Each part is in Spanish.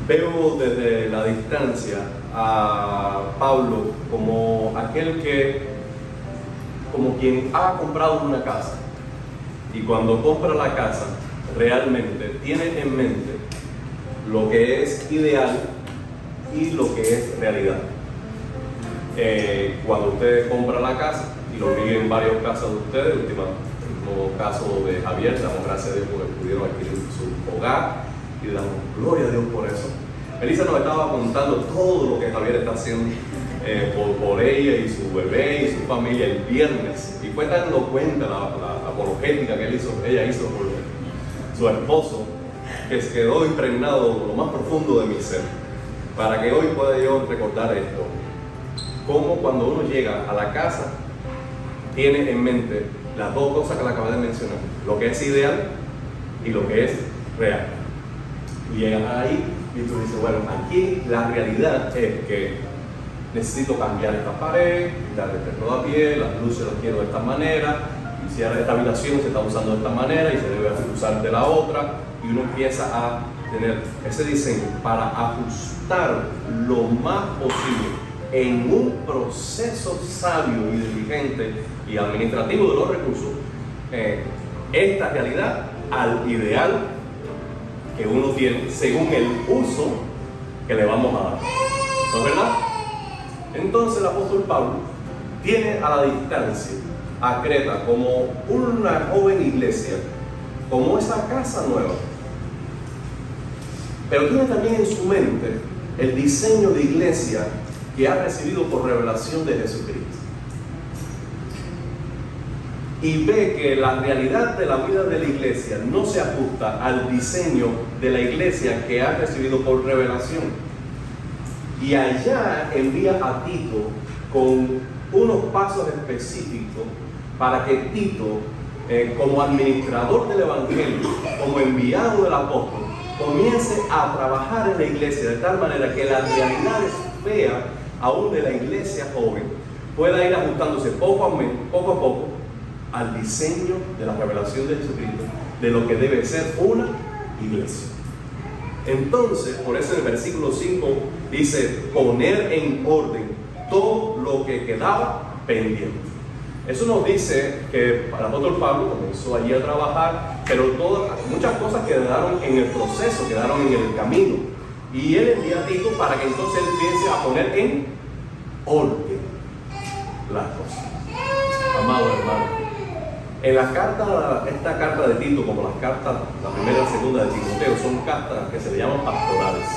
Veo desde la distancia a Pablo como como quien ha comprado una casa, y cuando compra la casa realmente tiene en mente lo que es ideal y lo que es realidad. Cuando usted compra la casa, y lo vi en varios casos de ustedes, el último caso de Javier, damos gracias a Dios porque pudieron adquirir su hogar y damos gloria a Dios por eso. Elisa nos estaba contando todo lo que Javier está haciendo por ella y su bebé y su familia el viernes, y fue dando cuenta la apologética que ella hizo por su esposo, que se quedó impregnado en lo más profundo de mi ser, para que hoy pueda yo recordar esto. Como cuando uno llega a la casa tiene en mente las dos cosas que le acabé de mencionar, lo que es ideal y lo que es real. Y llegas ahí y tú dices, bueno, aquí la realidad es que necesito cambiar esta pared, quitar este rodapié, las luces las quiero de esta manera, y si esta habitación se está usando de esta manera y se debe usar de la otra, y uno empieza a tener ese diseño para ajustar lo más posible en un proceso sabio y diligente y administrativo de los recursos, esta realidad al ideal que uno tiene según el uso que le vamos a dar. ¿No es verdad? Entonces el apóstol Pablo tiene a la distancia a Creta como una joven iglesia, como esa casa nueva, pero tiene también en su mente el diseño de iglesia que ha recibido por revelación de Jesucristo, y ve que la realidad de la vida de la iglesia no se ajusta al diseño de la iglesia que ha recibido por revelación, y allá envía a Tito con unos pasos específicos para que Tito, como administrador del evangelio, como enviado del apóstol, comience a trabajar en la iglesia de tal manera que las realidades feas aún de la iglesia joven pueda ir ajustándose poco a poco al diseño de la revelación de Jesucristo, de lo que debe ser una iglesia. Entonces, por eso en el versículo 5 dice, poner en orden todo lo que quedaba pendiente. Eso nos dice que el apóstol Pablo comenzó allí a trabajar, pero muchas cosas quedaron en el proceso, quedaron en el camino. Y él envía a Tito para que entonces él empiece a poner en orden las cosas. Amado hermano, en esta carta de Tito, como las cartas, la primera y la segunda de Timoteo, son cartas que se le llaman pastorales,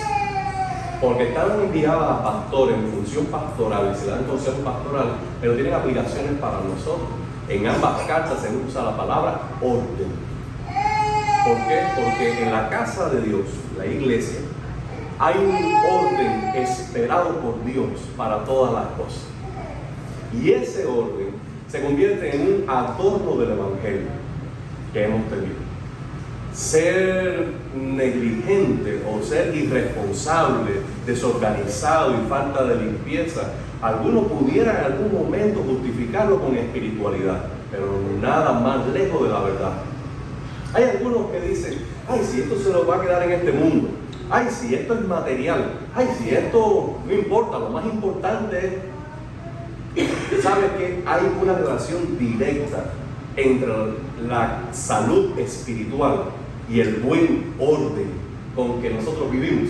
porque están enviadas a pastores en función pastoral y se dan consejos pastorales, pero tienen aplicaciones para nosotros. En ambas cartas se usa la palabra orden. ¿Por qué? Porque en la casa de Dios, la iglesia, hay un orden esperado por Dios para todas las cosas. Y ese orden se convierte en un adorno del evangelio que hemos tenido. Ser negligente o ser irresponsable, desorganizado y falta de limpieza, algunos pudieran en algún momento justificarlo con espiritualidad, pero nada más lejos de la verdad. Hay algunos que dicen, ay, si esto se nos va a quedar en este mundo, ay, si esto es material, ay, si esto no importa, lo más importante es, ¿sabe que hay una relación directa entre la salud espiritual y el buen orden con que nosotros vivimos?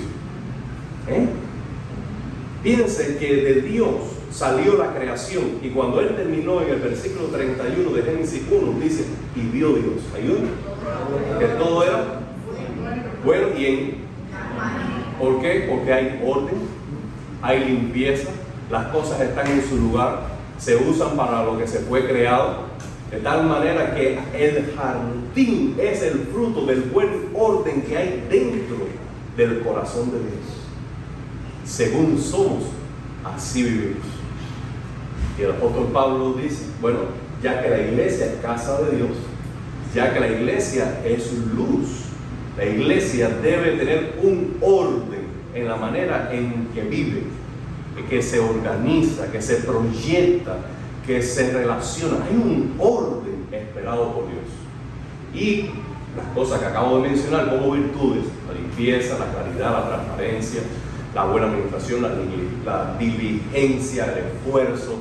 Piense que de Dios salió la creación, y cuando él terminó en el versículo 31 de Génesis 1, dice, y vio Dios, ayúdame, que todo era bueno y en. ¿Por qué? Porque hay orden, hay limpieza, las cosas están en su lugar, se usan para lo que se fue creado, de tal manera que el jardín es el fruto del buen orden que hay dentro del corazón de Dios. Según somos, así vivimos. Y el apóstol Pablo dice, bueno, ya que la iglesia es casa de Dios, ya que la iglesia es luz, la iglesia debe tener un orden en la manera en que vive, que se organiza, que se proyecta, que se relaciona. Hay un orden esperado por Dios. Y las cosas que acabo de mencionar como virtudes La limpieza, la claridad, la transparencia, la buena administración, la diligencia, el esfuerzo,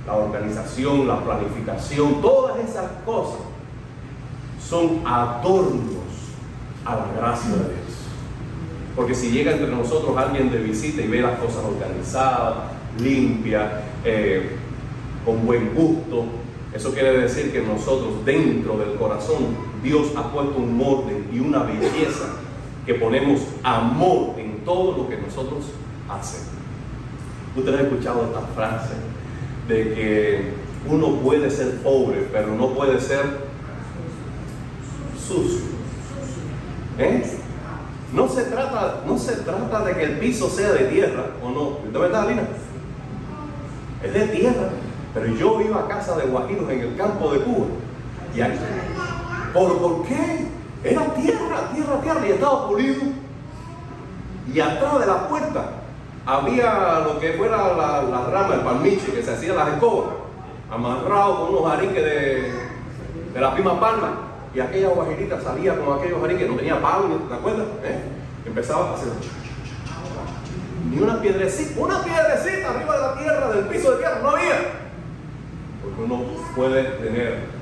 la organización, la planificación, todas esas cosas son adornos a la gracia de Dios. Porque si llega entre nosotros alguien de visita y ve las cosas organizadas, limpias, con buen gusto, eso quiere decir que nosotros, dentro del corazón, Dios ha puesto un orden y una belleza que ponemos amor en todo lo que nosotros hacemos. Ustedes han escuchado esta frase de que uno puede ser pobre, pero no puede ser sucio. No se trata de que el piso sea de tierra o no. ¿De verdad, Lina? Es de tierra. Pero yo iba a casa de guajiros en el campo de Cuba. Y aquí, ¿por qué? Era tierra, y estaba pulido. Y atrás de la puerta había lo que fuera la rama, el palmiche, que se hacía las escobas, amarrado con unos jariques de la misma palma. Y aquella guajirita salía con aquellos jariques, no tenía palo, ¿te acuerdas? Empezaba a hacer ni una piedrecita arriba de la tierra, del piso de tierra, no había. Porque uno puede tener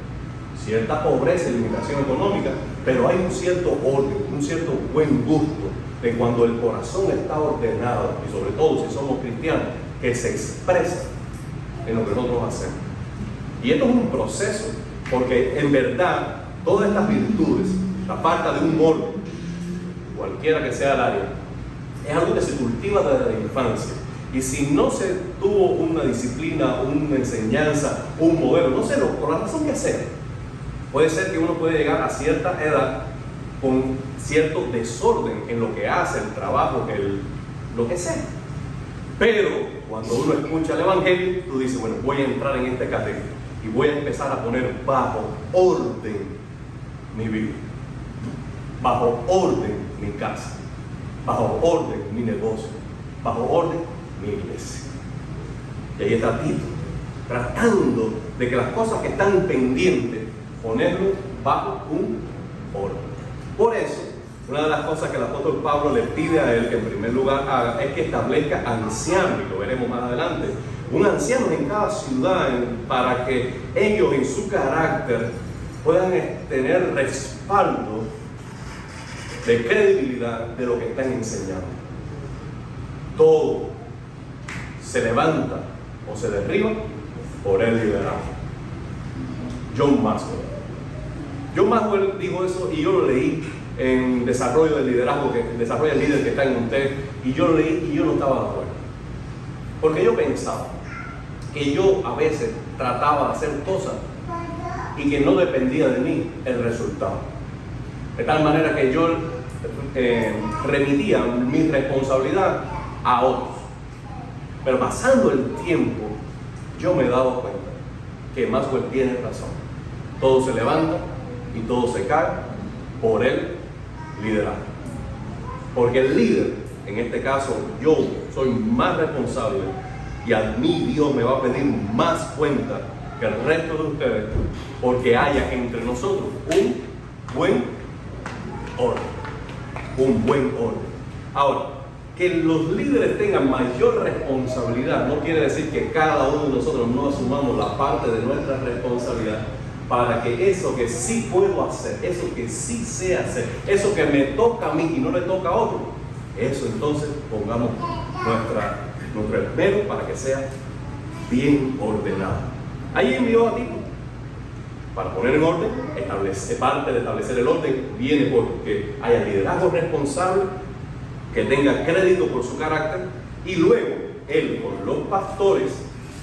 cierta pobreza y limitación económica, pero hay un cierto orden, un cierto buen gusto de cuando el corazón está ordenado, y sobre todo si somos cristianos, que se expresa en lo que nosotros hacemos. Y esto es un proceso, porque en verdad todas estas virtudes, la falta de un orden, cualquiera que sea el área, es algo que se cultiva desde la infancia. Y si no se tuvo una disciplina, una enseñanza, un modelo, no sé, por la razón que sea, puede ser que uno puede llegar a cierta edad con cierto desorden en lo que hace, el trabajo, lo que sea. Pero cuando uno escucha el Evangelio, tú dices, bueno, voy a entrar en este categoría y voy a empezar a poner bajo orden mi vida, bajo orden mi casa, bajo orden mi negocio, bajo orden mi iglesia. Y ahí está Tito, tratando de que las cosas que están pendientes, ponerlo bajo un orden. Por eso, una de las cosas que el apóstol Pablo le pide a él que en primer lugar haga es que establezca ancianos, y lo veremos más adelante, un anciano en cada ciudad para que ellos en su carácter puedan tener respaldo de credibilidad de lo que están enseñando. Todo se levanta o se derriba por el liderazgo. John Maxwell dijo eso y yo lo leí en Desarrollo del Liderazgo, que desarrolla el líder que está en usted, y yo lo leí y yo no estaba de acuerdo. Porque yo pensaba que yo a veces trataba de hacer cosas y que no dependía de mí el resultado. De tal manera que yo remitía mi responsabilidad a otros. Pero pasando el tiempo, yo me he dado cuenta que Maxwell tiene razón. Todo se levanta y todo se cae por el liderazgo. Porque el líder, en este caso yo, soy más responsable y a mí Dios me va a pedir más cuenta que el resto de ustedes, porque haya entre nosotros un buen orden. Un buen orden. Ahora, que los líderes tengan mayor responsabilidad no quiere decir que cada uno de nosotros no asumamos la parte de nuestra responsabilidad para que eso que sí puedo hacer, eso que sí sé hacer, eso que me toca a mí y no le toca a otro, eso entonces pongamos nuestro esmero para que sea bien ordenado. Ahí envió a Tito para poner en orden, parte de establecer el orden viene porque haya liderazgo responsable, que tenga crédito por su carácter, y luego él con los pastores,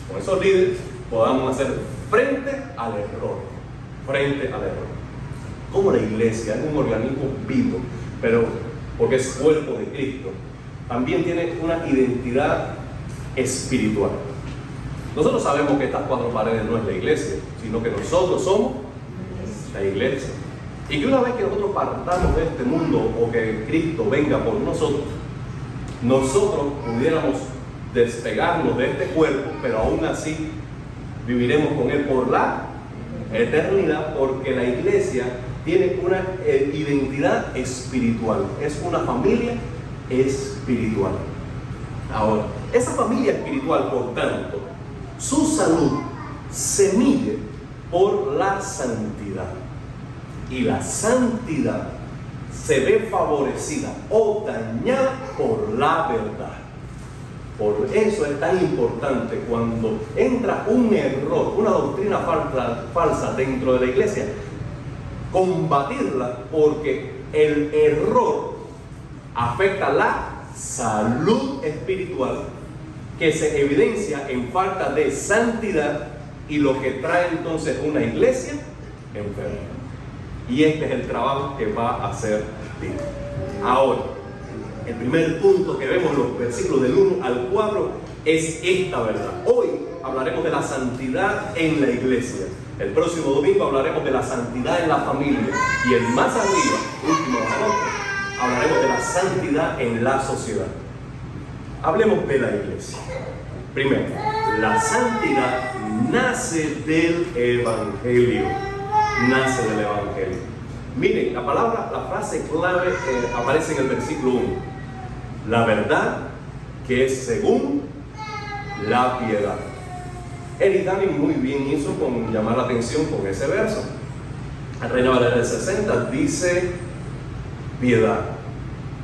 con esos líderes, podamos hacer frente al error. Como la iglesia es un organismo vivo, pero porque es cuerpo de Cristo, también tiene una identidad espiritual. Nosotros sabemos que estas cuatro paredes no es la iglesia, sino que nosotros somos la iglesia. Y que una vez que nosotros partamos de este mundo o que Cristo venga por nosotros pudiéramos despegarnos de este cuerpo, pero aún así viviremos con Él por la eternidad, porque la iglesia tiene una identidad espiritual, es una familia espiritual. Ahora, esa familia espiritual, por tanto, su salud se mide por la santidad. Y la santidad se ve favorecida o dañada por la verdad. Por eso es tan importante cuando entra un error, una doctrina falsa dentro de la iglesia, combatirla, porque el error afecta la salud espiritual, que se evidencia en falta de santidad, y lo que trae entonces una iglesia enferma. Y este es el trabajo que va a hacer Dios. Ahora, el primer punto que vemos en los versículos del 1 al 4 es esta verdad. Hoy hablaremos de la santidad en la iglesia. El próximo domingo hablaremos de la santidad en la familia. Y el más arriba, último de nosotros, hablaremos de la santidad en la sociedad. Hablemos de la iglesia. Primero, la santidad nace del Evangelio. Nace del Evangelio. Miren, la frase clave aparece en el versículo 1. La verdad que es según la piedad. Eric Dani muy bien hizo con llamar la atención con ese verso. La Reina Valera del 60 dice piedad.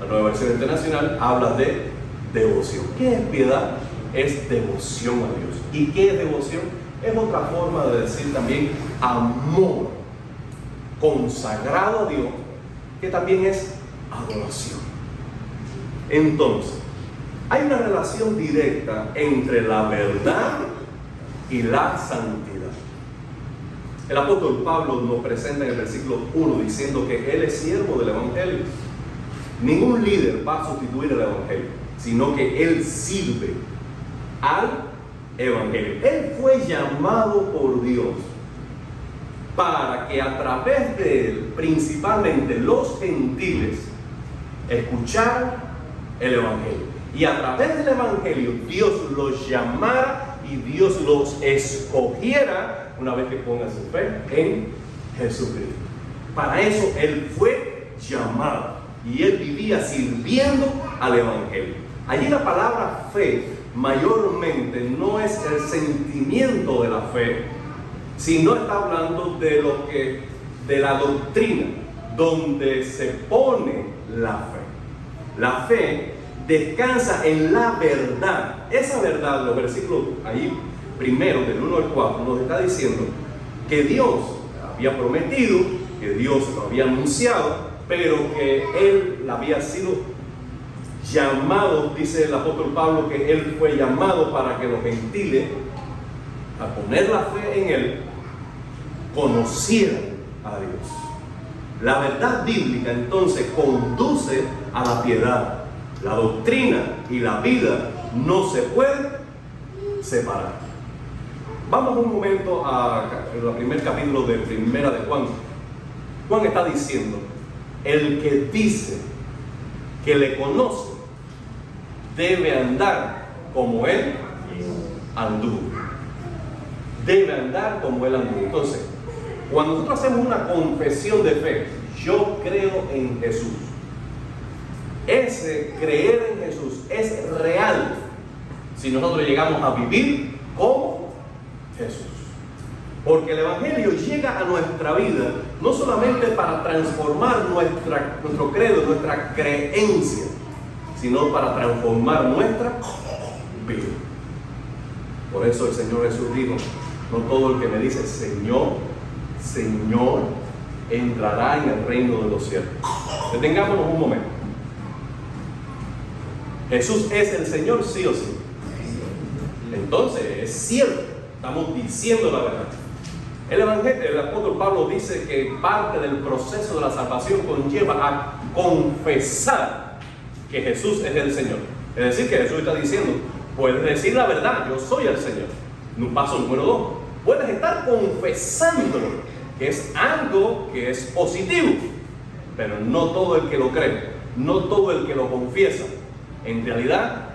La Nueva Versión Internacional habla de devoción. ¿Qué es piedad? Es devoción a Dios. ¿Y qué es devoción? Es otra forma de decir también amor consagrado a Dios, que también es adoración. Entonces, hay una relación directa entre la verdad y la santidad. El apóstol Pablo nos presenta en el versículo 1 diciendo que él es siervo del Evangelio. Ningún líder va a sustituir el Evangelio, sino que él sirve al Evangelio. Él fue llamado por Dios para que a través de él, principalmente los gentiles, escucharan el Evangelio. Y a través del Evangelio, Dios los llamara y Dios los escogiera una vez que pongan su fe en Jesucristo. Para eso él fue llamado y él vivía sirviendo al Evangelio. Allí la palabra fe mayormente no es el sentimiento de la fe, sino está hablando de la doctrina donde se pone la fe. La fe descansa en la verdad. Esa verdad, los versículos ahí primero del 1 al 4 nos está diciendo que Dios había prometido, que Dios lo había anunciado, pero que él había sido llamado, dice el apóstol Pablo, que él fue llamado para que los gentiles, a poner la fe en él, conocieran a Dios. La verdad bíblica entonces conduce a la piedad. La doctrina y la vida no se pueden separar. Vamos un momento al primer capítulo de Primera de Juan. Juan está diciendo: el que dice que le conoce debe andar como él anduvo. Debe andar como él anduvo. Entonces, cuando nosotros hacemos una confesión de fe, yo creo en Jesús, ese creer en Jesús es real si nosotros llegamos a vivir como Jesús. Porque el Evangelio llega a nuestra vida no solamente para transformar nuestro credo, nuestra creencia, sino para transformar nuestra vida. Por eso el Señor Jesús dijo: no todo el que me dice Señor, Señor, entrará en el reino de los cielos. Detengámonos un momento. ¿Jesús es el Señor, sí o sí? Entonces es cierto, estamos diciendo la verdad. El Evangelio, el apóstol Pablo dice que parte del proceso de la salvación conlleva a confesar que Jesús es el Señor. Es decir, que Jesús está diciendo: puedes decir la verdad, yo soy el Señor. Paso número 2, puedes estar confesándolo, que es algo que es positivo, pero no todo el que lo cree, no todo el que lo confiesa, en realidad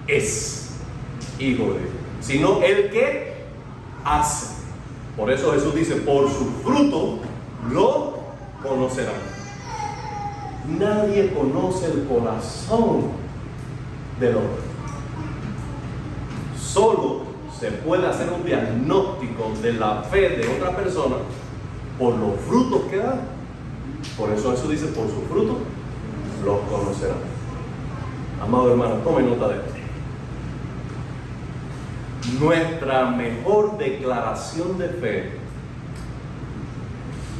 es hijo de Dios, sino el que hace. Por eso Jesús dice: por su fruto lo conocerán. Nadie conoce el corazón del hombre. Solo se puede hacer un diagnóstico de la fe de otra persona por los frutos que da. Por eso Jesús dice, por sus frutos los conocerán. Amado hermano, tome nota de esto. Nuestra mejor declaración de fe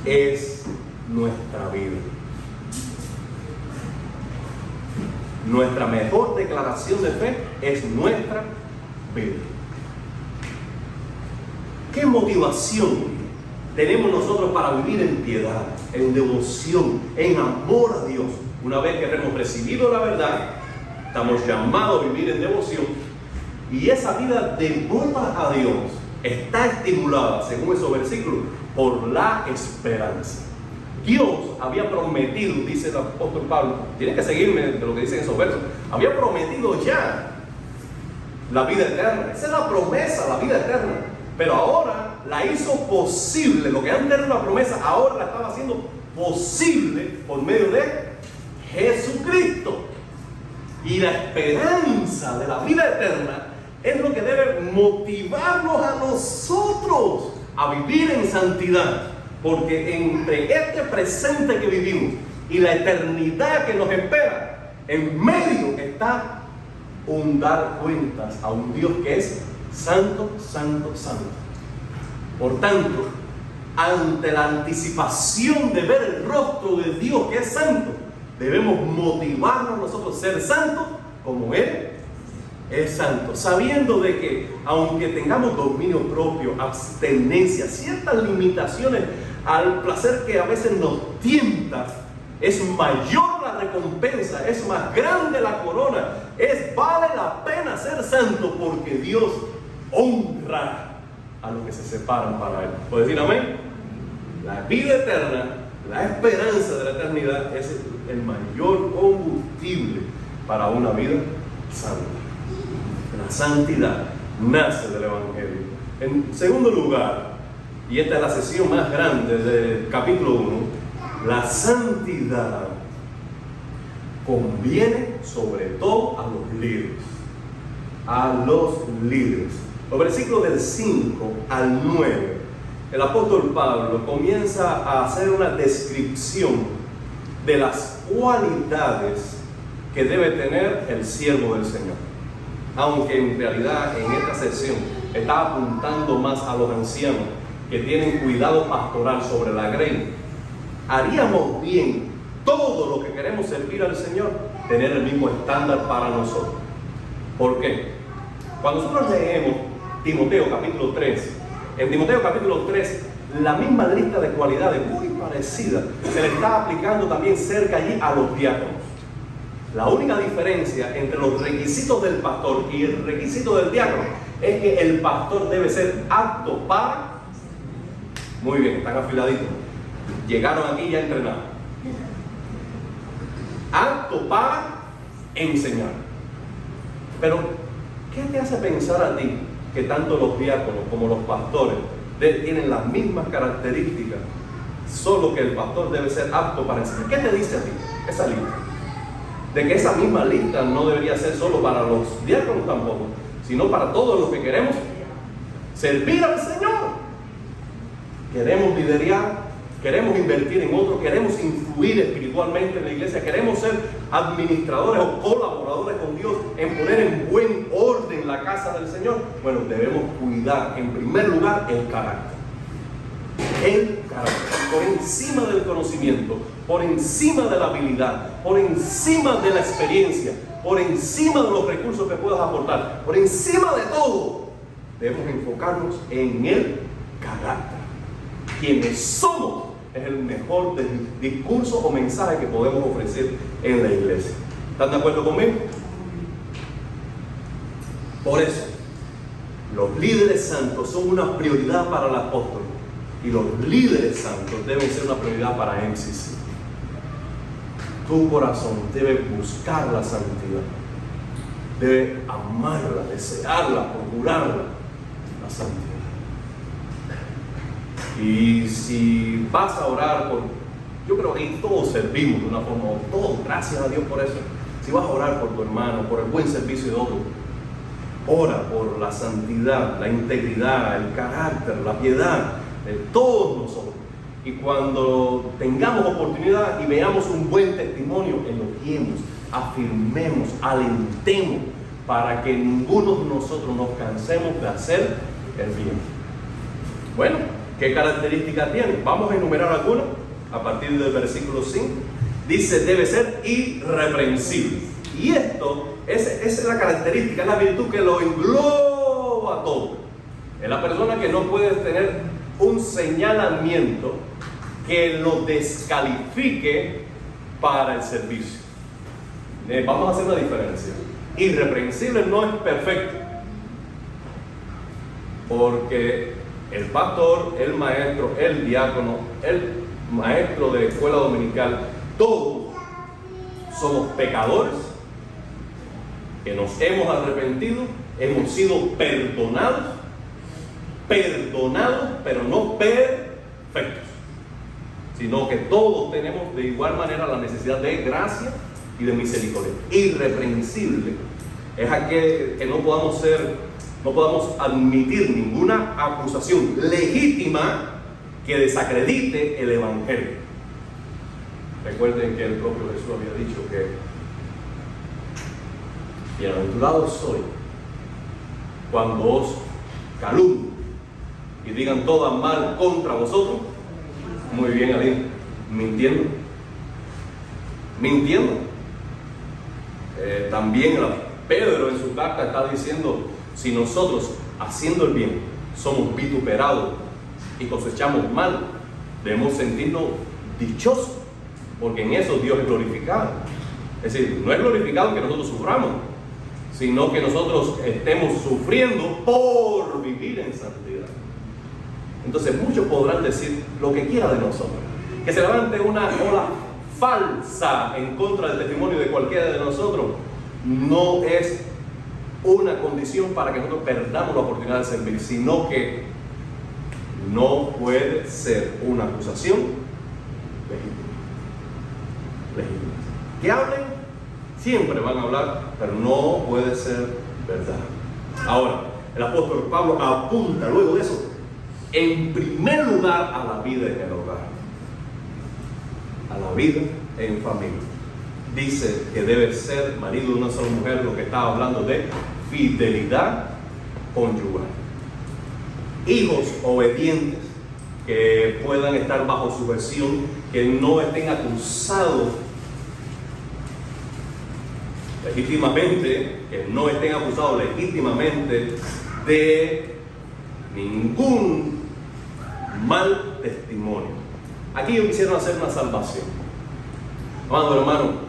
es nuestra vida. Nuestra mejor declaración de fe es nuestra vida. ¿Qué motivación tenemos nosotros para vivir en piedad, en devoción, en amor a Dios? Una vez que hemos recibido la verdad, estamos llamados a vivir en devoción, y esa vida devota a Dios está estimulada, según esos versículos, por la esperanza. Dios había prometido, dice el apóstol Pablo, tienen que seguirme de lo que dicen esos versos, había prometido ya la vida eterna. Esa es la promesa, la vida eterna. Pero ahora la hizo posible. Lo que antes era una promesa, ahora la estaba haciendo posible por medio de Jesucristo. Y la esperanza de la vida eterna es lo que debe motivarnos a nosotros a vivir en santidad. Porque entre este presente que vivimos y la eternidad que nos espera, en medio está un dar cuentas a un Dios que es santo, santo, santo. Por tanto, ante la anticipación de ver el rostro de Dios que es santo, debemos motivarnos nosotros a ser santos como Él es santo, sabiendo de que aunque tengamos dominio propio, abstenencia, ciertas limitaciones al placer que a veces nos tienta, es mayor la recompensa, es más grande la corona, vale la pena ser santo, porque Dios honra a los que se separan para Él. ¿Puedes decir amén? La vida eterna, la esperanza de la eternidad es el mayor combustible para una vida santa. La santidad nace del Evangelio. En segundo lugar, y esta es la sesión más grande del capítulo 1, la santidad conviene sobre todo a los líderes. A los líderes. Los versículos del 5 al 9, el apóstol Pablo comienza a hacer una descripción de las cualidades que debe tener el siervo del Señor. Aunque en realidad en esta sesión está apuntando más a los ancianos que tienen cuidado pastoral sobre la grey. Haríamos bien todo lo que queremos servir al Señor, tener el mismo estándar para nosotros. ¿Por qué? Cuando nosotros leemos Timoteo capítulo 3, en Timoteo capítulo 3, la misma lista de cualidades muy parecida se le está aplicando también cerca allí a los diáconos. La única diferencia entre los requisitos del pastor y el requisito del diácono es que el pastor debe ser apto para... Muy bien, están afiladitos. Llegaron aquí ya entrenados. Apto para enseñar. Pero, ¿qué te hace pensar a ti que tanto los diáconos como los pastores tienen las mismas características, solo que el pastor debe ser apto para enseñar? ¿Qué te dice a ti esa lista? De que esa misma lista no debería ser solo para los diáconos tampoco, sino para todos los que queremos servir al Señor. Queremos liderar, queremos invertir en otros, queremos influir espiritualmente en la iglesia, queremos ser administradores o colaboradores con Dios en poner en buen orden la casa del Señor. Bueno, debemos cuidar en primer lugar el carácter. El carácter, por encima del conocimiento, por encima de la habilidad, por encima de la experiencia, por encima de los recursos que puedas aportar, por encima de todo, debemos enfocarnos en el carácter. Quienes somos es el mejor discurso o mensaje que podemos ofrecer en la iglesia. ¿Están de acuerdo conmigo? Por eso, los líderes santos son una prioridad para el apóstol, y los líderes santos deben ser una prioridad para MCC. Tu corazón debe buscar la santidad, debe amarla, desearla, procurarla, la santidad. Y si vas a orar por, yo creo que todos servimos de una forma, todos, gracias a Dios por eso. Si vas a orar por tu hermano, por el buen servicio de otro, ora por la santidad, la integridad, el carácter, la piedad de todos nosotros. Y cuando tengamos oportunidad y veamos un buen testimonio, elogiemos, afirmemos, alentemos, para que ninguno de nosotros nos cansemos de hacer el bien. Bueno, ¿qué características tiene? Vamos a enumerar algunas a partir del versículo 5. Dice, debe ser irreprensible. Y esto, esa es la característica, es la virtud que lo engloba todo. Es la persona que no puede tener un señalamiento que lo descalifique para el servicio. Vamos a hacer una diferencia. Irreprensible no es perfecto, porque el pastor, el maestro, el diácono, el maestro de escuela dominical, todos somos pecadores que nos hemos arrepentido, hemos sido perdonados, pero no perfectos, sino que todos tenemos de igual manera la necesidad de gracia y de misericordia. Irreprensible es aquel que no podamos admitir ninguna acusación legítima que desacredite el evangelio. Recuerden que el propio Jesús había dicho que bienaventurado soy cuando os calumnien y digan todo mal contra vosotros. Muy bien, Aline, mintiendo. También Pedro en su carta está diciendo, si nosotros haciendo el bien somos vituperados y cosechamos mal, debemos sentirnos dichosos, porque en eso Dios es glorificado. Es decir, no es glorificado que nosotros suframos, sino que nosotros estemos sufriendo por vivir en santidad. Entonces muchos podrán decir lo que quiera de nosotros, que se levante una ola falsa en contra del testimonio de cualquiera de nosotros, no es una condición para que nosotros perdamos la oportunidad de servir, sino que no puede ser una acusación legítima. Que hablen, siempre van a hablar, pero no puede ser verdad. Ahora, el apóstol Pablo apunta luego de eso, en primer lugar, a la vida en el hogar, a la vida en familia. Dice que debe ser marido de una sola mujer, lo que está hablando de fidelidad conyugal. Hijos obedientes que puedan estar bajo subversión, que no estén acusados legítimamente, de ningún mal testimonio. Aquí yo quisiera hacer una salvación. Amado hermano,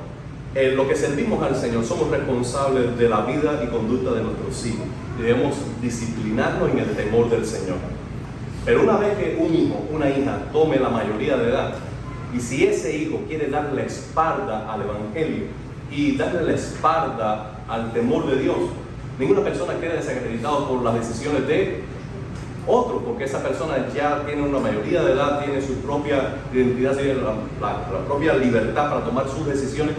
lo que servimos al Señor, somos responsables de la vida y conducta de nuestros hijos. Debemos disciplinarnos en el temor del Señor. Pero una vez que un hijo, una hija tome la mayoría de edad, y si ese hijo quiere darle la espalda al Evangelio y darle la espalda al temor de Dios, ninguna persona queda desacreditada por las decisiones de otro, porque esa persona ya tiene una mayoría de edad, tiene su propia identidad, tiene la propia libertad para tomar sus decisiones,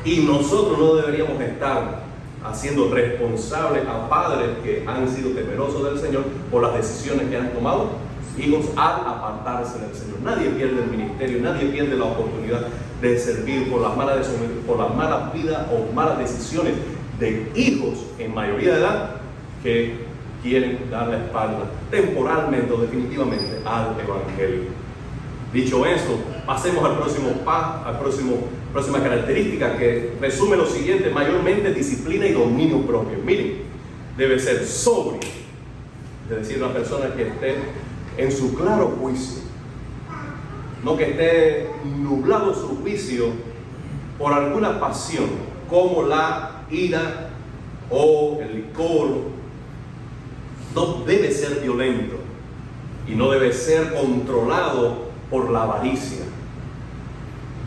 y nosotros no deberíamos estar haciendo responsables a padres que han sido temerosos del Señor por las decisiones que han tomado hijos al apartarse del Señor. Nadie pierde el ministerio, nadie pierde la oportunidad de servir por las malas vidas o malas decisiones de hijos en mayoría de edad que quieren dar la espalda temporalmente o definitivamente al Evangelio. Dicho eso, pasemos al próxima característica, que resume lo siguiente: mayormente disciplina y dominio propio. Miren, debe ser sobrio, es decir, una persona que esté en su claro juicio, no que esté nublado su juicio por alguna pasión como la ira o el licor. No debe ser violento y no debe ser controlado por la avaricia.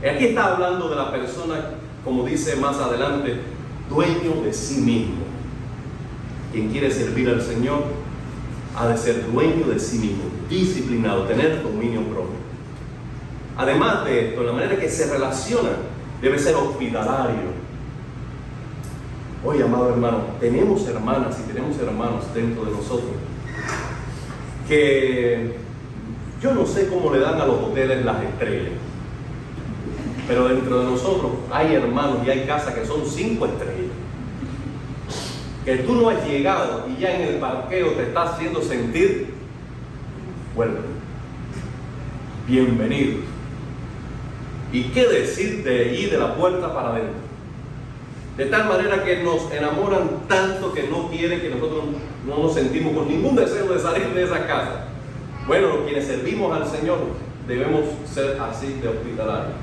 Aquí está hablando de la persona, como dice más adelante, dueño de sí mismo. Quien quiere servir al Señor ha de ser dueño de sí mismo, disciplinado, tener dominio propio. Además de esto, la manera que se relaciona debe ser hospitalario. Oye, amado hermano, tenemos hermanas y tenemos hermanos dentro de nosotros que yo no sé cómo le dan a los hoteles las estrellas, pero dentro de nosotros hay hermanos y hay casas que son 5 estrellas, que tú no has llegado y ya en el parqueo te está haciendo sentir welcome, bienvenido. ¿Y qué decir de allí, de la puerta para adentro? De tal manera que nos enamoran tanto que no quieren, que nosotros no nos sentimos con ningún deseo de salir de esa casa. Bueno, quienes servimos al Señor debemos ser así de hospitalarios.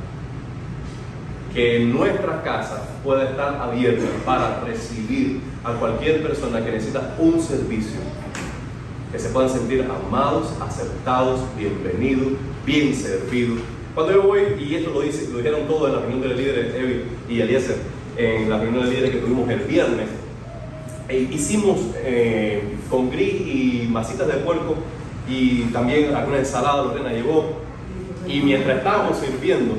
Que nuestra casa pueda estar abierta para recibir a cualquier persona que necesita un servicio. Que se puedan sentir amados, aceptados, bienvenidos, bien servidos. Cuando yo voy, y esto lo dijeron todos en la reunión de líderes, Evi y Eliezer, en la reunión de líderes que tuvimos el viernes, hicimos con gris y masitas de puerco y también alguna ensalada. Lorena llevó, y mientras estábamos sirviendo,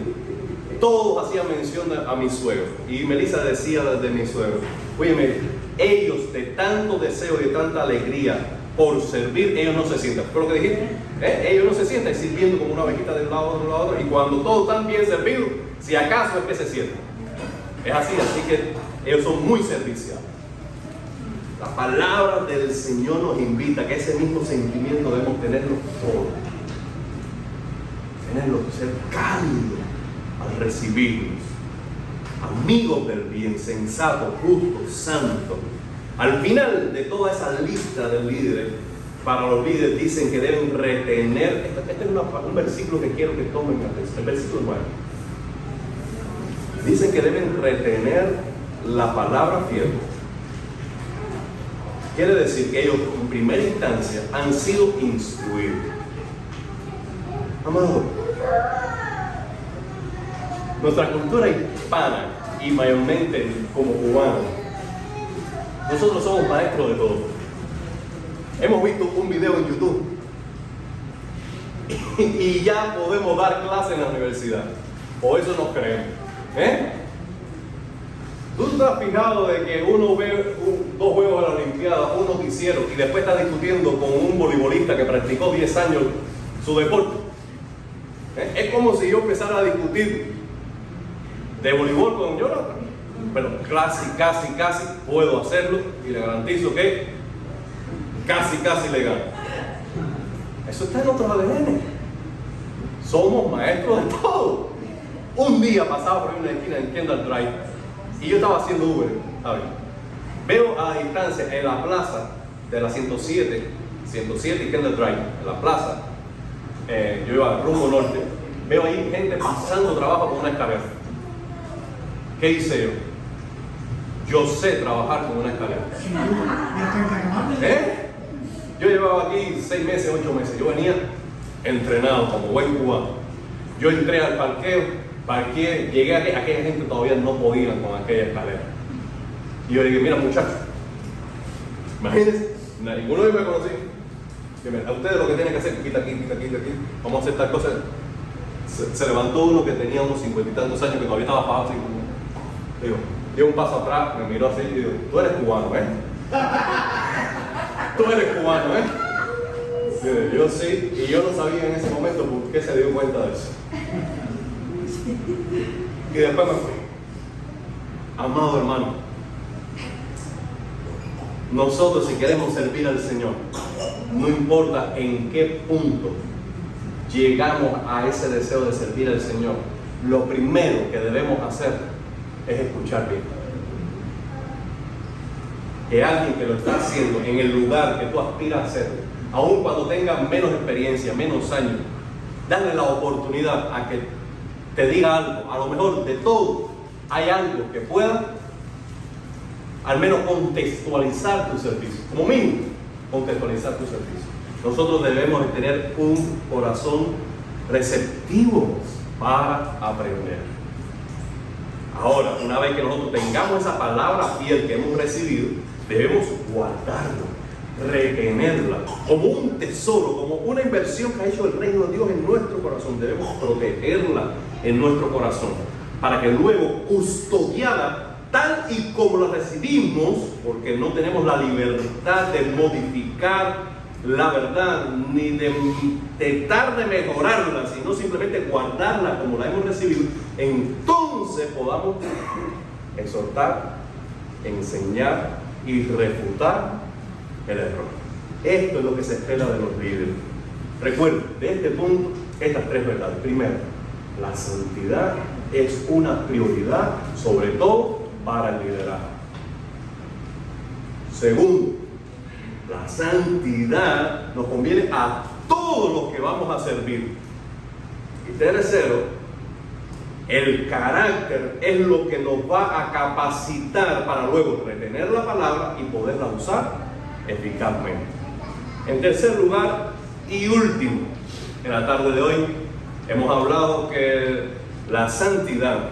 todos hacían mención a mi suegro, y Melissa decía de mi suegro, oye, ellos de tanto deseo y de tanta alegría por servir, ellos no se sientan. ¿Fue lo que dijiste? Ellos no se sientan sirviendo como una abejita de un lado a otro, y cuando todos están bien servidos, si acaso es que se sientan. Es así que ellos son muy serviciales. La palabra del Señor nos invita a que ese mismo sentimiento debemos tenerlo todos. Tenerlo, ser cálidos al recibirnos. Amigos del bien, sensatos, justos, santos. Al final de toda esa lista de líderes, para los líderes dicen que deben retener, este es un versículo que quiero que tomen atención, el versículo 9. Dicen que deben retener la palabra fiel. Quiere decir que ellos en primera instancia han sido instruidos. Amado, nuestra cultura hispana y mayormente como cubanos, nosotros somos maestros de todo. Hemos visto un video en YouTube y ya podemos dar clases en la universidad, o eso nos creemos. ¿Tú te has fijado de que uno ve 2 juegos de la Olimpiada, un noticiero, y después está discutiendo con un voleibolista que practicó 10 años su deporte? Es como si yo empezara a discutir de voleibol con Jonathan, pero casi puedo hacerlo, y le garantizo que casi le gano. Eso está en nuestro ADN. Somos maestros de todo. Un día pasaba por una esquina en Kendall Drive y yo estaba haciendo Uber, ¿sabes? Veo a la distancia en la plaza de la 107 y Kendall Drive, en la plaza, yo iba al rumbo norte, veo ahí gente pasando trabajo con una escalera. ¿Qué hice yo? Yo sé trabajar con una escalera. Yo llevaba aquí 6 meses, 8 meses, yo venía entrenado como buen cubano. Yo entré al parqueo, parqueé, llegué a aquella gente todavía no podía con aquella escalera. Y yo le dije, mira muchachos, imagínense, ninguno de ellos me conocía. A ustedes lo que tienen que hacer, quita aquí, vamos a hacer tal cosa. Se levantó uno que tenía unos 50 y tantos años, que todavía estaba parado así. Digo, dio un paso atrás, me miró así y digo, tú eres cubano, Tú eres cubano, Yo sí, y yo no sabía en ese momento por qué se dio cuenta de eso. Y después me fui. Amado hermano, nosotros si queremos servir al Señor, no importa en qué punto llegamos a ese deseo de servir al Señor, lo primero que debemos hacer es escuchar bien. Que alguien que lo está haciendo en el lugar que tú aspiras a hacer, aun cuando tenga menos experiencia, menos años, darle la oportunidad a que te diga algo. A lo mejor de todo hay algo que pueda al menos contextualizar tu servicio, como mínimo contextualizar tu servicio. Nosotros debemos de tener un corazón receptivo para aprender. Ahora, una vez que nosotros tengamos esa palabra fiel que hemos recibido, debemos guardarlo, retenerla como un tesoro, como una inversión que ha hecho el reino de Dios en nuestro corazón. Debemos protegerla en nuestro corazón para que luego, custodiada tal y como la recibimos, porque no tenemos la libertad de modificar la verdad ni de tratar de mejorarla, sino simplemente guardarla como la hemos recibido, entonces podamos exhortar, enseñar y refutar el error. Esto es lo que se espera de los líderes. Recuerden, de este punto, estas tres verdades. Primero, la santidad es una prioridad, sobre todo para el liderazgo. Segundo, la santidad nos conviene a todos los que vamos a servir. Y tercero, el carácter es lo que nos va a capacitar para luego retener la palabra y poderla usar eficazmente. En tercer lugar y último, en la tarde de hoy hemos hablado que la santidad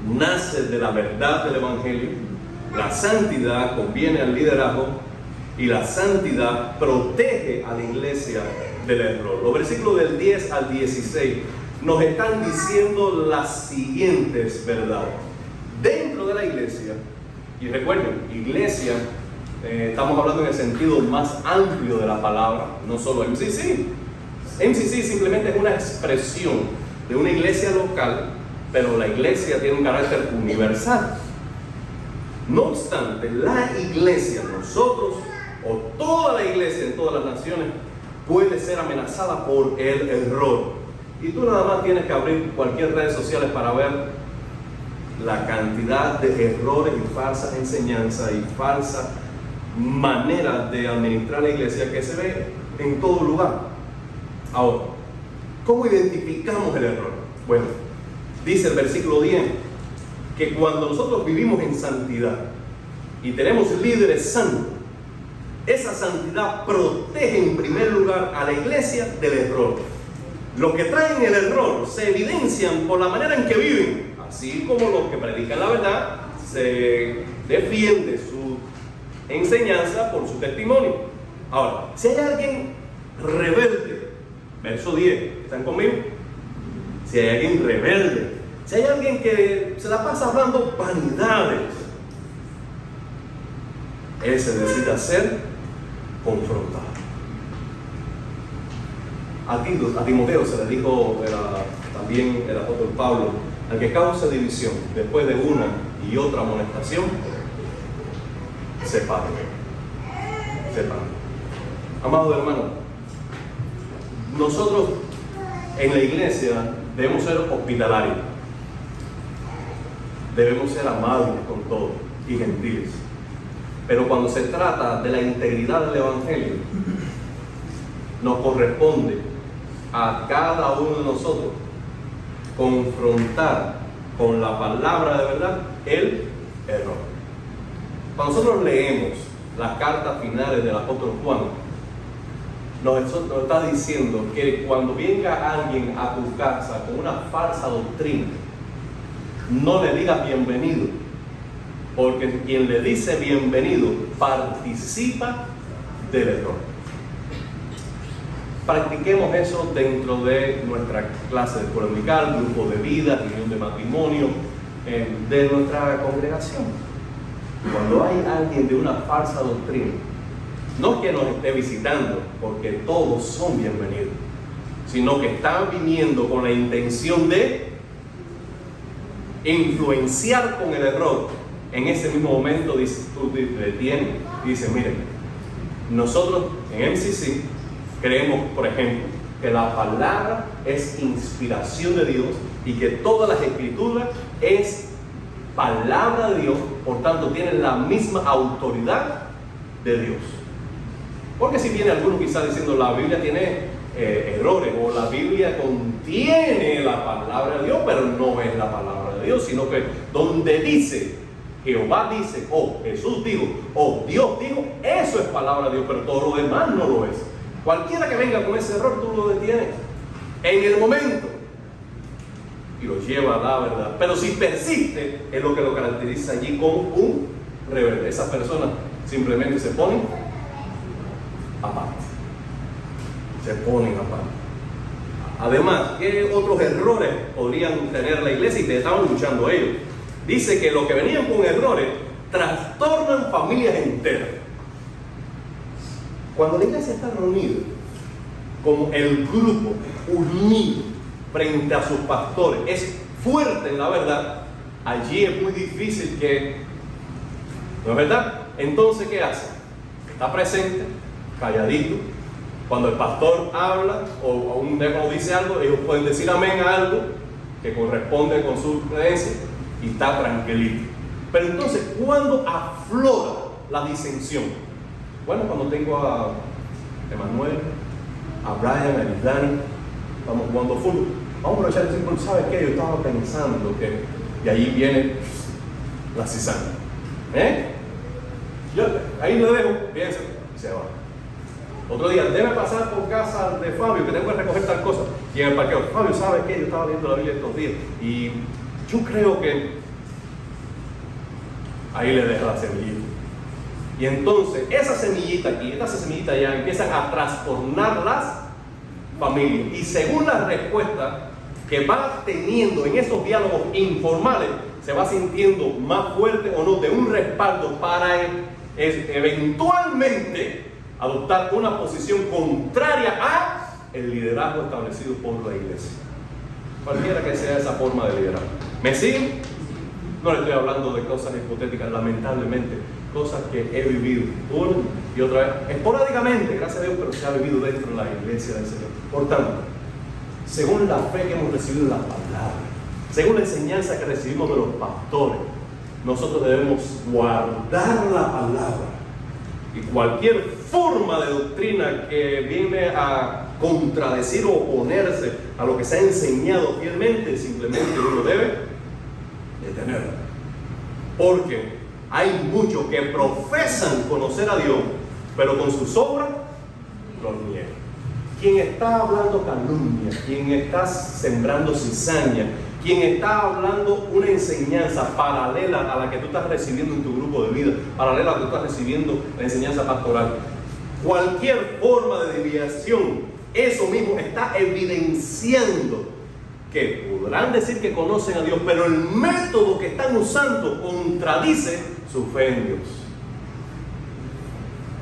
nace de la verdad del Evangelio, la santidad conviene al liderazgo y la santidad protege a la iglesia del error. Los versículos del 10 al 16 nos están diciendo las siguientes verdades. Dentro de la iglesia, y recuerden, iglesia, estamos hablando en el sentido más amplio de la palabra, no solo MCC. MCC simplemente es una expresión de una iglesia local, pero la iglesia tiene un carácter universal. No obstante, la iglesia, nosotros o toda la iglesia en todas las naciones puede ser amenazada por el error. Y tú nada más tienes que abrir cualquier red social para ver la cantidad de errores y falsas enseñanzas y falsas maneras de administrar la iglesia que se ve en todo lugar. Ahora, ¿cómo identificamos el error? Bueno, dice el versículo 10 que cuando nosotros vivimos en santidad y tenemos líderes santos, esa santidad protege en primer lugar a la iglesia del error. Los que traen el error se evidencian por la manera en que viven, así como los que predican la verdad se defiende su enseñanza por su testimonio. Ahora, si hay alguien rebelde, verso 10, ¿están conmigo? Si hay alguien rebelde, si hay alguien que se la pasa hablando vanidades, él se decide ser confrontado. A Timoteo se le dijo también el apóstol Pablo: al que cause división después de una y otra amonestación, separe. Amado hermano, nosotros en la iglesia debemos ser hospitalarios, debemos ser amables con todos y gentiles. Pero cuando se trata de la integridad del Evangelio, nos corresponde a cada uno de nosotros confrontar con la palabra de verdad el error. Cuando nosotros leemos las cartas finales del apóstol Juan, nos está diciendo que cuando venga alguien a tu casa con una falsa doctrina, no le digas bienvenido, porque quien le dice bienvenido participa del error. Practiquemos eso dentro de nuestra clase de escuela dominical, grupo de vida, reunión de matrimonio, de nuestra congregación. Cuando hay alguien de una falsa doctrina, no que nos esté visitando, porque todos son bienvenidos, sino que están viniendo con la intención de influenciar con el error. En ese mismo momento tú te detienes y dices: miren, nosotros en MCC creemos, por ejemplo, que la palabra es inspiración de Dios y que todas las escrituras es palabra de Dios, por tanto tienen la misma autoridad de Dios. Porque si viene alguno quizás diciendo la Biblia tiene errores, o la Biblia contiene la palabra de Dios, pero no es la palabra de Dios, sino que donde dice Jehová dice, o Jesús dijo, o Dios dijo, eso es palabra de Dios, pero todo lo demás no lo es. Cualquiera que venga con ese error, tú lo detienes en el momento y lo lleva a la verdad. Pero si persiste, es lo que lo caracteriza allí como un rebelde. Esa persona simplemente se pone se ponen aparte. Además, ¿qué otros errores podrían tener la iglesia y que estaban luchando ellos? Dice que los que venían con errores trastornan familias enteras. Cuando la iglesia está reunida, como el grupo unido frente a sus pastores, es fuerte en la verdad, allí es muy difícil que, ¿no es verdad? Entonces, ¿qué hace? Está presente, calladito. Cuando el pastor habla o un diácono dice algo, ellos pueden decir amén a algo que corresponde con su creencia y está tranquilito. Pero entonces, ¿cuándo aflora la disensión? Bueno, cuando tengo a Emanuel, a Brian, a Dani, estamos jugando fútbol. Vamos a aprovechar y decir, ¿sabes qué? Yo estaba pensando que... Y ahí viene la cizaña. Yo ahí lo dejo, piensa, y se va. Otro día, debe pasar por casa de Fabio, que tengo que recoger tal cosa. Y en el parqueo, Fabio, ¿sabes qué? Yo estaba viendo la Biblia estos días. Y yo creo que... Ahí le deja la semillita. Y entonces, esa semillita aquí, esta semillita allá, empiezan a trastornar las familias. Y según la respuesta que va teniendo en esos diálogos informales, se va sintiendo más fuerte o no de un respaldo para eventualmente adoptar una posición contraria a el liderazgo establecido por la iglesia. Cualquiera que sea esa forma de liderazgo. ¿Me siguen? No le estoy hablando de cosas hipotéticas, lamentablemente, cosas que he vivido una y otra vez, esporádicamente, gracias a Dios, pero se ha vivido dentro de la iglesia del Señor. Por tanto, según la fe que hemos recibido en la palabra, según la enseñanza que recibimos de los pastores, nosotros debemos guardar la palabra. Y cualquier forma de doctrina que viene a contradecir o oponerse a lo que se ha enseñado fielmente, simplemente uno debe detenerla. Porque hay muchos que profesan conocer a Dios, pero con sus obras los niegan. Quien está hablando calumnia, quien está sembrando cizaña, quien está hablando una enseñanza paralela a la que tú estás recibiendo en tu grupo de vida, paralela a la que tú estás recibiendo la enseñanza pastoral, cualquier forma de desviación, eso mismo está evidenciando que podrán decir que conocen a Dios, pero el método que están usando contradice su fe en Dios.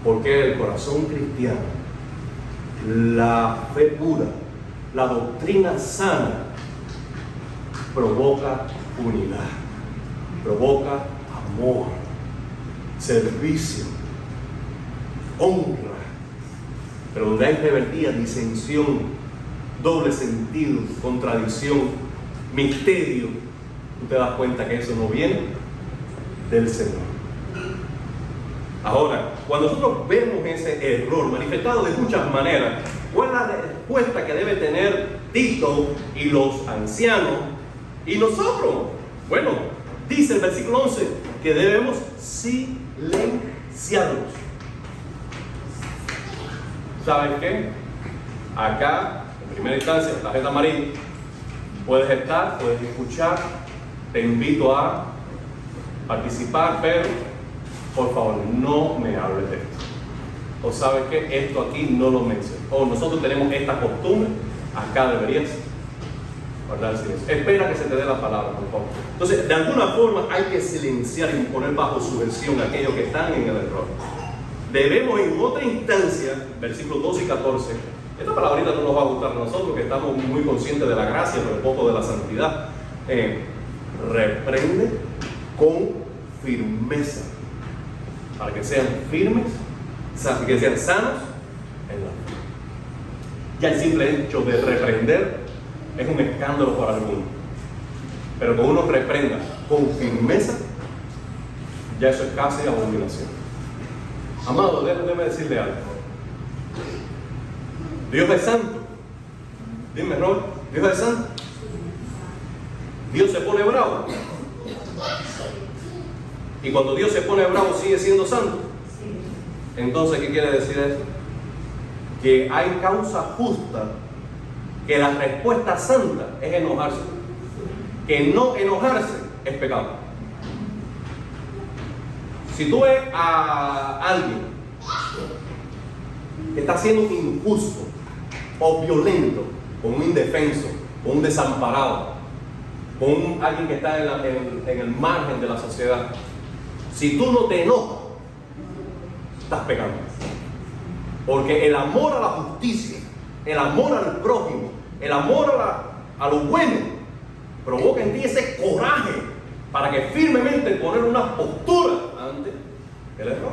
Porque el corazón cristiano, la fe pura, la doctrina sana, provoca unidad, provoca amor, servicio, honra. Pero donde hay rebeldía, disensión, doble sentido, contradicción, misterio, tú te das cuenta que eso no viene del Señor. Ahora, cuando nosotros vemos ese error manifestado de muchas maneras, ¿cuál es la respuesta que debe tener Tito y los ancianos y nosotros? Bueno, dice el versículo 11 que debemos silenciarlos. ¿Sabes qué? Acá, en primera instancia, tarjeta amarilla, puedes estar, puedes escuchar, te invito a participar, pero por favor, no me hables de esto. O sabes que esto aquí no lo menciono. O nosotros tenemos esta costumbre, acá deberías guardar silencio. Espera que se te dé la palabra, por favor. Entonces, de alguna forma hay que silenciar y poner bajo subversión a aquellos que están en el error. Debemos en otra instancia, versículos 12 y 14, esta palabrita no nos va a gustar a nosotros, que estamos muy conscientes de la gracia, pero poco de la santidad. Reprende con firmeza, para que sean firmes, que sean sanos en la fe. Ya el simple hecho de reprender es un escándalo para algunos, pero que uno reprenda con firmeza, ya eso es casi abominación. Amado, déjame decirle algo. Dios es santo. Dime, Rol, Dios es santo. Dios se pone bravo. Y cuando Dios se pone bravo, ¿sigue siendo santo? Entonces, ¿qué quiere decir eso? Que hay causa justa, que la respuesta santa es enojarse. Que no enojarse es pecado. Si tú ves a alguien que está siendo injusto, o violento con un indefenso, con un desamparado, con alguien que está en el margen de la sociedad, si tú no te enojas, estás pecando. Porque el amor a la justicia, el amor al prójimo, el amor a lo bueno, provoca en ti ese coraje para que firmemente poner una postura ante el error.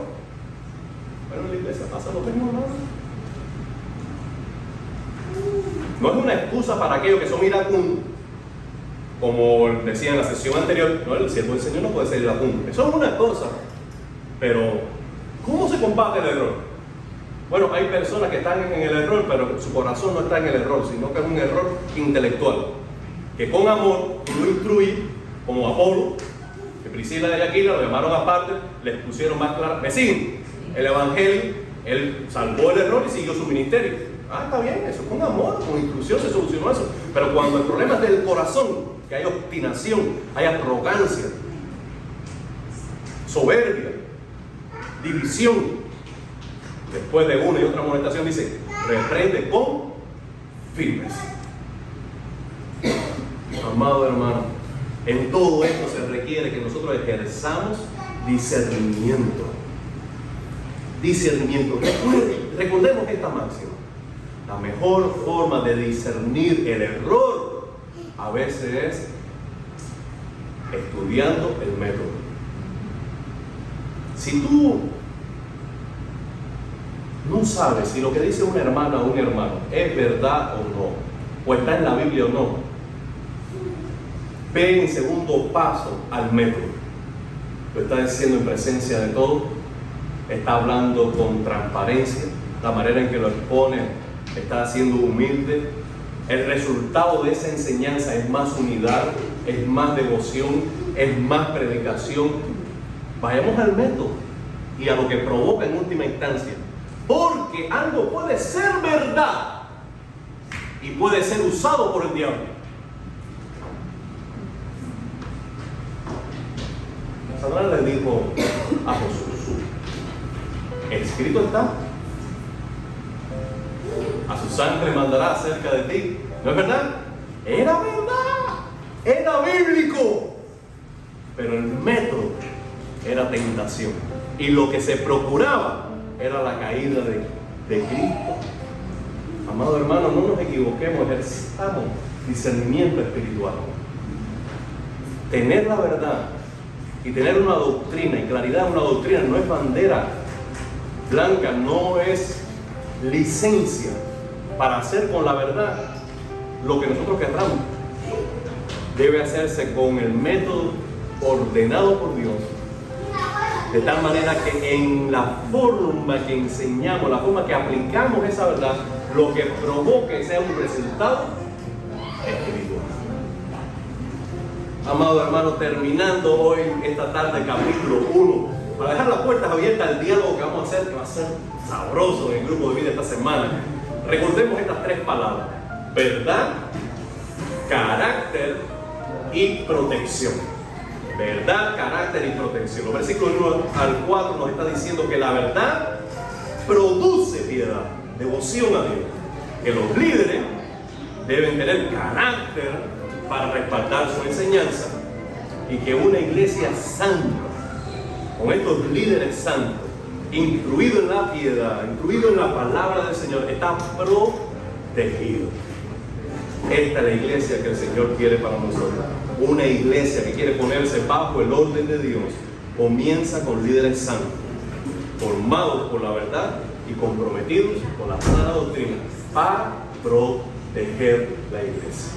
Bueno, en la iglesia pasa lo mismo, ¿no? No es una excusa para aquellos que son iracundos, como decía en la sesión anterior. No, el siervo del Señor no puede ser iracundo. Eso es una cosa. Pero, ¿cómo se combate el error? Bueno, hay personas que están en el error, pero su corazón no está en el error, sino que es un error intelectual. Que con amor tú lo instruyes, como Apolo, que Priscila y Aquila lo llamaron aparte, les pusieron más claro. ¿Me siguen? El evangelio, él salvó el error y siguió su ministerio. Ah, está bien, eso con amor, con instrucción se solucionó eso. Pero cuando el problema es del corazón, que hay obstinación, hay arrogancia, soberbia, división, después de una y otra amonestación dice, reprende con firmeza. Amado hermano, en todo esto se requiere que nosotros ejerzamos discernimiento. Discernimiento. Recordemos esta máxima. La mejor forma de discernir el error a veces es estudiando el método. Si tú no sabes si lo que dice una hermana o un hermano es verdad o no, o está en la Biblia o no, ve en segundo paso al método. Lo está diciendo en presencia de todos, está hablando con transparencia, la manera en que lo expone está siendo humilde. El resultado de esa enseñanza es más unidad, es más devoción, es más predicación. Vayamos al método y a lo que provoca en última instancia, porque algo puede ser verdad y puede ser usado por el diablo. Satanás le dijo a Jesús, escrito está, a su sangre mandará acerca de ti. ¿No es verdad? Era verdad, era bíblico, pero el método era tentación, y lo que se procuraba era la caída de Cristo. Amado hermano, no nos equivoquemos, ejerzamos discernimiento espiritual. Tener la verdad y tener una doctrina y claridad en una doctrina no es bandera blanca, no es licencia para hacer con la verdad lo que nosotros querramos. Debe hacerse con el método ordenado por Dios, de tal manera que en la forma que enseñamos, la forma que aplicamos esa verdad, lo que provoque sea un resultado espiritual. Amado hermano, terminando hoy esta tarde capítulo 1, para dejar las puertas abiertas al diálogo que vamos a hacer, que va a ser sabroso en el grupo de vida esta semana. Recordemos estas tres palabras: verdad, carácter y protección. Verdad, carácter y protección. Los versículos 1 al 4 nos está diciendo que la verdad produce piedad, devoción a Dios. Que los líderes deben tener carácter para respaldar su enseñanza, y que una iglesia santa, con estos líderes santos, instruido en la piedad, instruido en la palabra del Señor, está protegido. Esta es la iglesia que el Señor quiere para nosotros. Una iglesia que quiere ponerse bajo el orden de Dios comienza con líderes santos, formados por la verdad y comprometidos con la sana doctrina para proteger la iglesia.